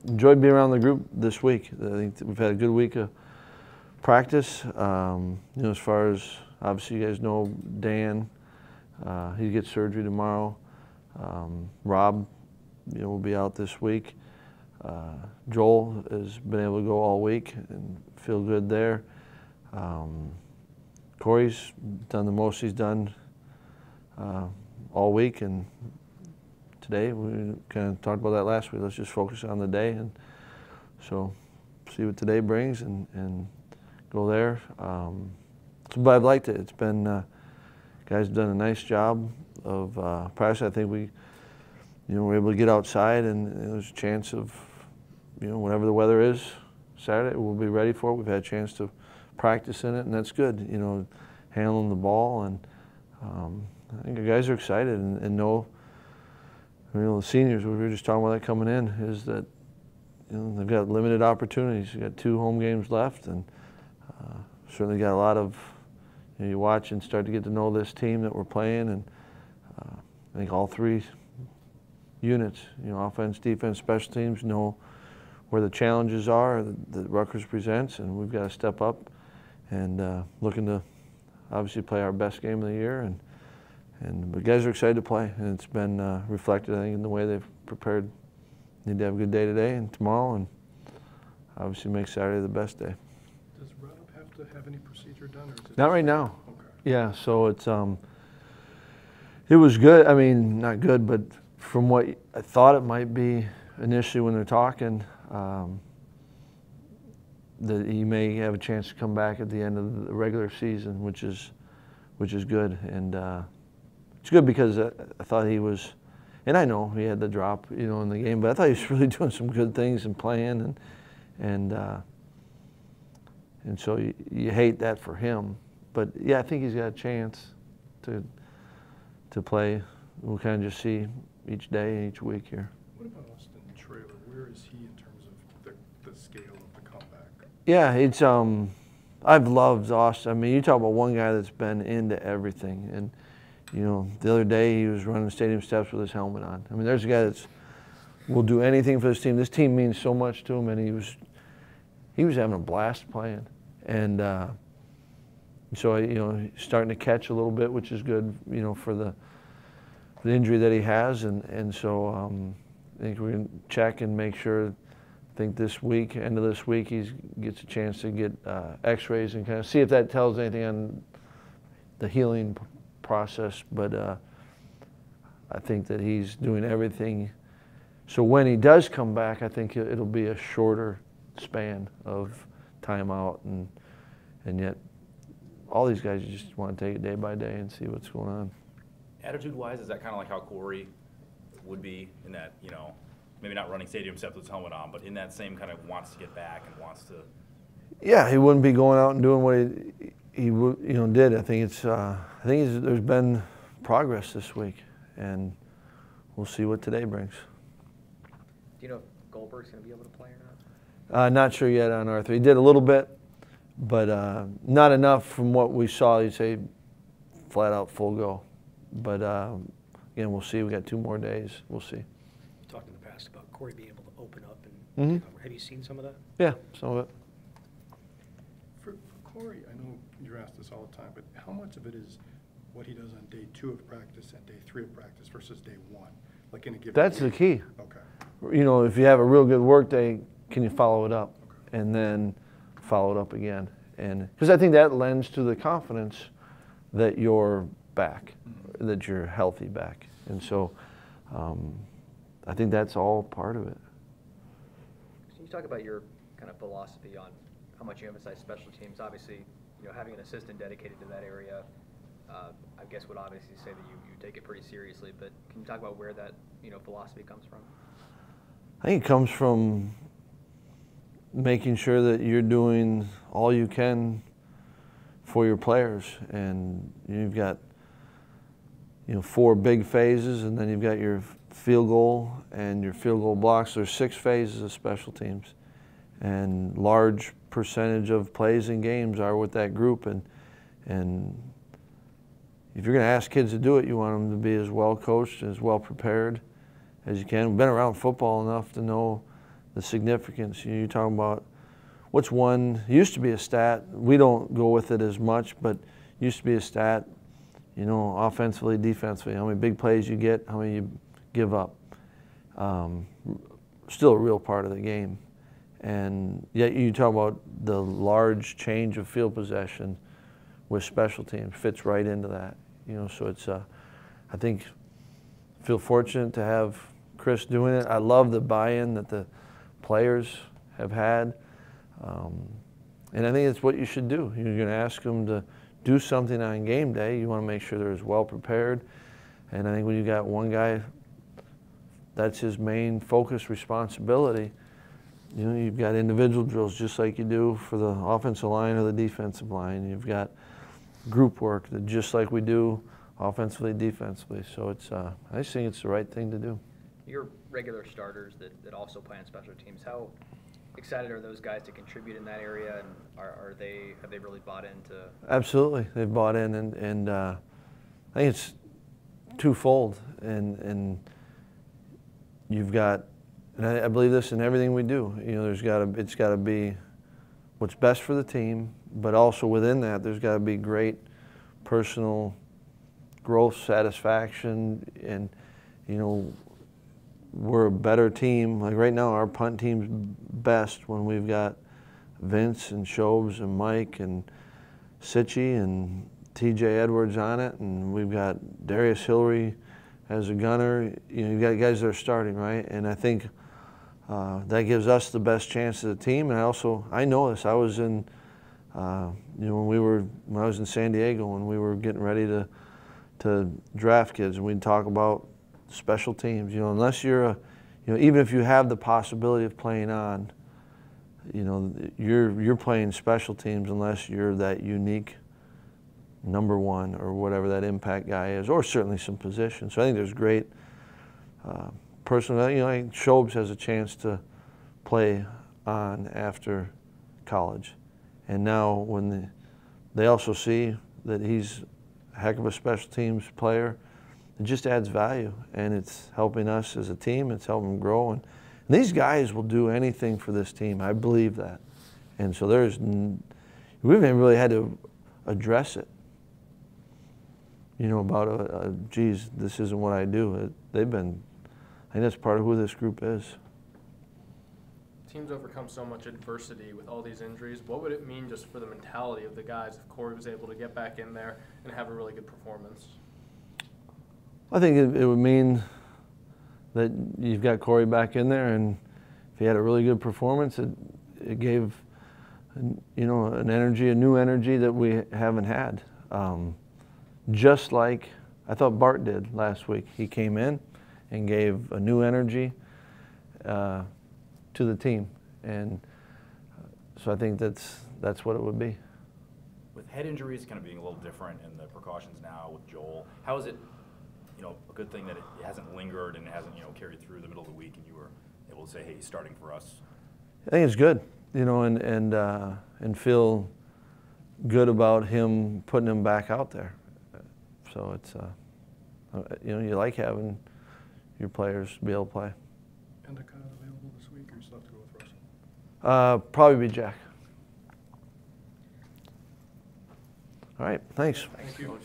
enjoyed being around the group this week. I think we've had a good week of practice. As far as, obviously you guys know Dan, he gets surgery tomorrow. Rob, will be out this week. Joel has been able to go all week and feel good there. Corey's done the most he's done all week, and today we kind of talked about that last week. Let's just focus on the day, and so see what today brings and go there. But I've liked it. It's been guys have done a nice job of practice. I think we were able to get outside, and there's a chance of whatever the weather is Saturday, we'll be ready for it. We've had a chance to practice in it, and that's good. Handling the ball, and I think the guys are excited and know. The seniors, we were just talking about that coming in, is that they've got limited opportunities. You've got 2 home games left, and certainly got a lot of. You watch and start to get to know this team that we're playing, and I think all 3 units, offense, defense, special teams, know where the challenges are that Rutgers presents, and we've got to step up and looking to obviously play our best game of the year. And the guys are excited to play, and it's been reflected, I think, in the way they've prepared. Need to have a good day today and tomorrow, and obviously make Saturday the best day. Does Rob have to have any procedure done, or is it not right now? Okay. Yeah, so it's it was good. I mean, not good, but from what I thought it might be initially when they're talking, that he may have a chance to come back at the end of the regular season, which is good. And it's good because I thought he was, and I know he had the drop, in the game, but I thought he was really doing some good things and playing, and so you hate that for him. But yeah, I think he's got a chance to play. We'll kind of just see each day, each week here. What about Austin Traylor? Where is he in terms of the scale of the comeback? Yeah, it's I've loved Austin. I mean, you talk about one guy that's been into everything, and the other day he was running the stadium steps with his helmet on. I mean, there's a guy that's will do anything for this team. This team means so much to him, and he was having a blast playing, and so he's starting to catch a little bit, which is good, for the injury that he has, and so I think we're going to check and make sure. I think this week, end of this week, he gets a chance to get X-rays and kind of see if that tells anything on the healing process. But I think that he's doing everything. So when he does come back, I think it'll be a shorter span of time out, and yet all these guys, you just want to take it day by day and see what's going on. Attitude-wise, is that kind of like how Corey would be in that, maybe not running stadium steps with his helmet on, but in that same kind of wants to get back and wants to. Yeah, he wouldn't be going out and doing what he did. I think there's been progress this week, and we'll see what today brings. Do you know if Goldberg's going to be able to play or not? Not sure yet on Arthur. He did a little bit, but not enough from what we saw. You'd say flat out full go. But again, we'll see. We got 2 more days. We'll see. You talked in the past about Corey being able to open up and have you seen some of that? Yeah, some of it. For Corey, I know you're asked this all the time, but how much of it is what he does on day 2 of practice and day 3 of practice versus day 1? Like in a given That's day? the key. Okay. If you have a real good work day, can you follow it up? Okay. And then follow it up again? And because I think that lends to the confidence that you're back, that you're healthy back. And so I think that's all part of it. Can you talk about your kind of philosophy on how much you emphasize special teams? Obviously, having an assistant dedicated to that area, I guess would obviously say that you take it pretty seriously, but can you talk about where that philosophy comes from? I think it comes from making sure that you're doing all you can for your players, and you've got 4 big phases, and then you've got your field goal and your field goal blocks. There's 6 phases of special teams, and large percentage of plays and games are with that group, and if you're going to ask kids to do it, you want them to be as well coached, as well prepared as you can. We've been around football enough to know the significance. You're talking about what's one, used to be a stat, we don't go with it as much, but used to be a stat, you know, offensively, defensively, how many big plays you get, how many you give up. Still a real part of the game. And yet you talk about the large change of field possession with special teams, fits right into that. You know, so it's, I think, feel fortunate to have Chryst doing it. I love the buy-in that the players have had. And I think it's what you should do. You're going to ask them to do something on game day. You want to make sure they're as well prepared. And I think when you got one guy, that's his main focus responsibility. You know, you've got individual drills just like you do for the offensive line or the defensive line. You've got group work that just like we do offensively, defensively. So it's, I just think it's the right thing to do. Your regular starters that also play on special teams, how excited are those guys to contribute in that area, and have they really bought into? Absolutely, they've bought in, and I think it's twofold, and you've got, and I believe this in everything we do. You know, it's got to be what's best for the team, but also within that, there's got to be great personal growth, satisfaction, and you know, we're a better team. Like right now, our punt team's best when we've got Vince and Shobes and Mike and Sitchy and TJ Edwards on it, and we've got Darius Hillary as a gunner. You know, you've got guys that are starting, right? And I think that gives us the best chance of the team. And I know this. I was in, you know, when I was in San Diego, when we were getting ready to draft kids, and we'd talk about special teams. You know, unless you're you know, even if you have the possibility of playing on, you know, you're playing special teams unless you're that unique number one or whatever that impact guy is, or certainly some position. So I think there's great personal. You know, I think Shobes has a chance to play on after college, and now when they also see that he's a heck of a special teams player, it just adds value, and it's helping us as a team. It's helping them grow, and these guys will do anything for this team. I believe that, and so we haven't really had to address it. You know, about geez, this isn't what I do. They've been. I think that's part of who this group is. Teams overcome so much adversity with all these injuries. What would it mean just for the mentality of the guys if Corey was able to get back in there and have a really good performance? I think it would mean that you've got Corey back in there, and if he had a really good performance, it gave, you know, an energy, a new energy that we haven't had. Just like I thought Bart did last week. He came in and gave a new energy to the team, and so I think that's what it would be. With head injuries kind of being a little different and the precautions now with Joel, how is it, you know, a good thing that it hasn't lingered and it hasn't, you know, carried through the middle of the week and you were able to say, hey, he's starting for us? I think it's good, you know, and feel good about him, putting him back out there. So it's, you know, you like having your players be able to play. Endicott available this week, or you still have to go with Russell? Probably be Jack. All right, thanks. Thank you.